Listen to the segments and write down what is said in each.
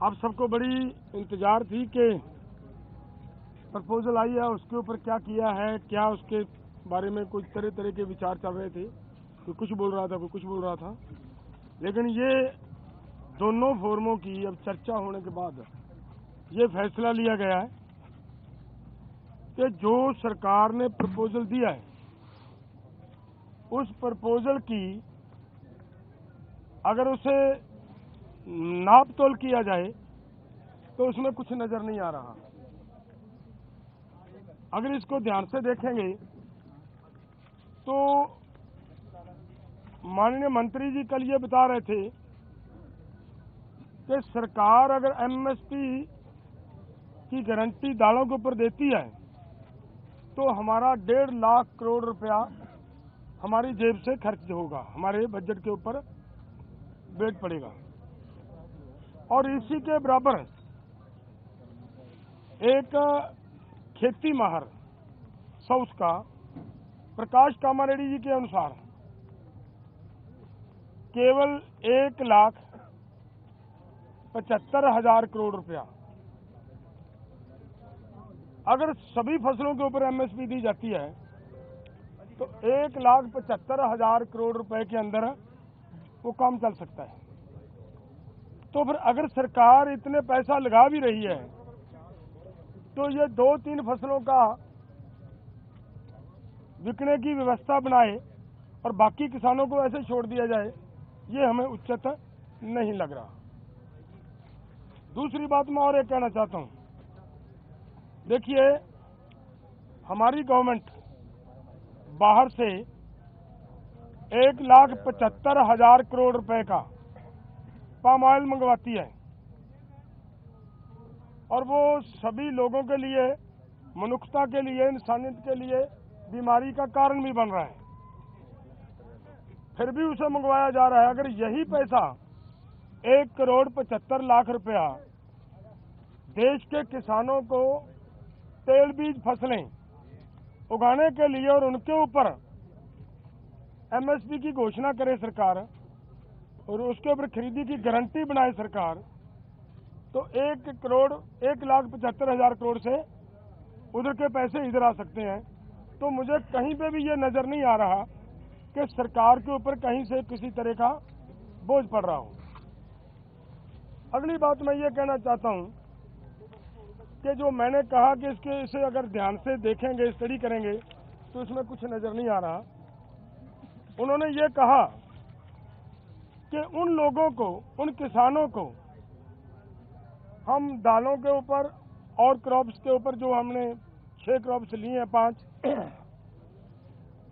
आप सबको बड़ी इंतजार थी कि प्रपोजल आई है, उसके ऊपर क्या किया है, क्या उसके बारे में कुछ तरह तरह के विचार चल रहे थे। कोई कुछ बोल रहा था, कोई कुछ बोल रहा था, लेकिन ये दोनों फोरमों की अब चर्चा होने के बाद ये फैसला लिया गया है कि जो सरकार ने प्रपोजल दिया है उस प्रपोजल की अगर उसे नाप तोल किया जाए तो उसमें कुछ नजर नहीं आ रहा। अगर इसको ध्यान से देखेंगे तो माननीय मंत्री जी कल ये बता रहे थे कि सरकार अगर एमएसपी की गारंटी दालों के ऊपर देती है तो हमारा 1.5 लाख करोड़ रुपया हमारी जेब से खर्च होगा, हमारे बजट के ऊपर वेट पड़ेगा। और इसी के बराबर एक खेती माहर साउथ का प्रकाश कामारेड्डी जी के अनुसार केवल 1,75,000 करोड़ रुपया अगर सभी फसलों के ऊपर एमएसपी दी जाती है तो 1,75,000 करोड़ रुपए के अंदर वो काम चल सकता है। तो फिर अगर सरकार इतने पैसा लगा भी रही है तो ये 2-3 फसलों का बिकने की व्यवस्था बनाए और बाकी किसानों को ऐसे छोड़ दिया जाए, ये हमें उचित नहीं लग रहा। दूसरी बात मैं और एक कहना चाहता हूं, देखिए हमारी गवर्नमेंट बाहर से 1,75,000 करोड़ रुपए का पाम ऑयल मंगवाती है और वो सभी लोगों के लिए, मनुष्यता के लिए, इंसानियत के लिए बीमारी का कारण भी बन रहा है, फिर भी उसे मंगवाया जा रहा है। अगर यही पैसा 1,75,00,000 रुपया देश के किसानों को तेल बीज फसलें उगाने के लिए और उनके ऊपर एमएसपी की घोषणा करे सरकार और उसके ऊपर खरीदी की गारंटी बनाए सरकार, तो 1,75,000 करोड़ से उधर के पैसे इधर आ सकते हैं। तो मुझे कहीं पे भी ये नजर नहीं आ रहा कि सरकार के ऊपर कहीं से किसी तरह का बोझ पड़ रहा हो। अगली बात मैं ये कहना चाहता हूं कि जो मैंने कहा कि इसे अगर ध्यान से देखेंगे, स्टडी करेंगे तो इसमें कुछ नजर नहीं आ रहा। उन्होंने ये कहा कि उन लोगों को, उन किसानों को हम दालों के ऊपर और क्रॉप्स के ऊपर जो हमने 6 क्रॉप्स लिए हैं 5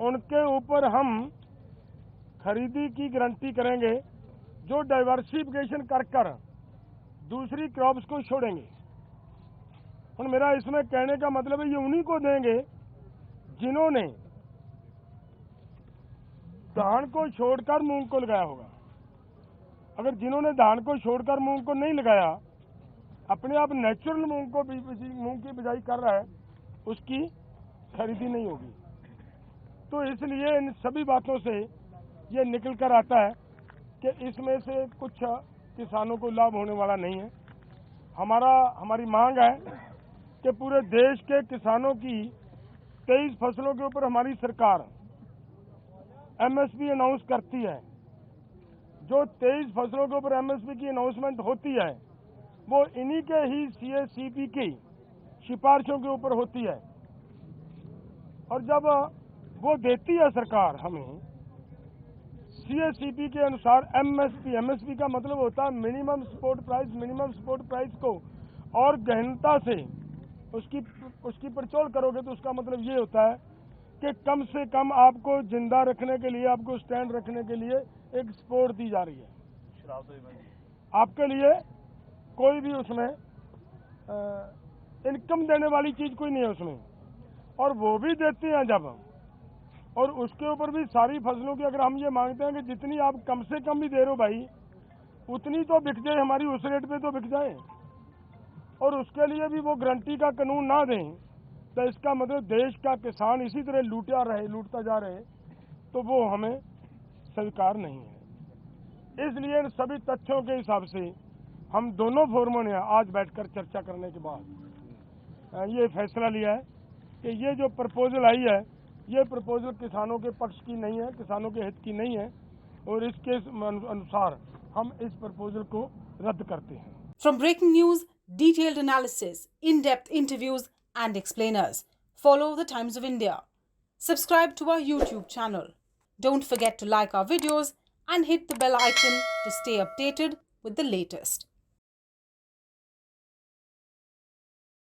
उनके ऊपर हम खरीदी की गारंटी करेंगे जो डाइवर्सिफिकेशन कर दूसरी क्रॉप्स को छोड़ेंगे। और मेरा इसमें कहने का मतलब है ये उन्हीं को देंगे जिन्होंने धान को छोड़कर मूंग को लगाया होगा। अगर जिन्होंने धान को छोड़कर मूंग को नहीं लगाया, अपने आप नेचुरल मूंग की बिजाई कर रहा है, उसकी खरीदी नहीं होगी। तो इसलिए इन सभी बातों से ये निकल कर आता है कि इसमें से कुछ किसानों को लाभ होने वाला नहीं है। हमारी मांग है कि पूरे देश के किसानों की 23 फसलों के ऊपर हमारी सरकार एमएसपी अनाउंस करती है। जो 23 फसलों के ऊपर एमएसपी की अनाउंसमेंट होती है वो इन्हीं के ही सीएसीपी की सिफारिशों के ऊपर होती है। और जब वो देती है सरकार हमें सीएसीपी के अनुसार एमएसपी का मतलब होता है मिनिमम सपोर्ट प्राइस को और गहनता से उसकी पड़चोल करोगे तो उसका मतलब ये होता है कि कम से कम आपको जिंदा रखने के लिए, आपको स्टैंड रखने के लिए एक सपोर्ट दी जा रही है। आपके लिए कोई भी उसमें इनकम देने वाली चीज कोई नहीं है उसमें, और वो भी देते हैं जब, और उसके ऊपर भी सारी फसलों की अगर हम ये मांगते हैं कि जितनी आप कम से कम भी दे रहे हो भाई उतनी तो बिक जाए, हमारी उस रेट पे तो बिक जाए, और उसके लिए भी वो गारंटी का कानून ना दें तो इसका मतलब देश का किसान इसी तरह लूटता जा रहे, तो वो हमें स्वीकार नहीं है। इसलिए इन सभी तथ्यों के हिसाब से हम दोनों फोरमों ने आज बैठकर चर्चा करने के बाद ये फैसला लिया है कि ये जो प्रपोजल आई है, ये प्रपोजल किसानों के पक्ष की नहीं है, किसानों के हित की नहीं है, और इसके अनुसार हम इस प्रपोजल को रद्द करते हैं। From breaking news, detailed analysis, in-depth interviews and explainers, follow the Times of India. Subscribe to our YouTube channel. Don't forget to like our videos and hit the bell icon to stay updated with the latest.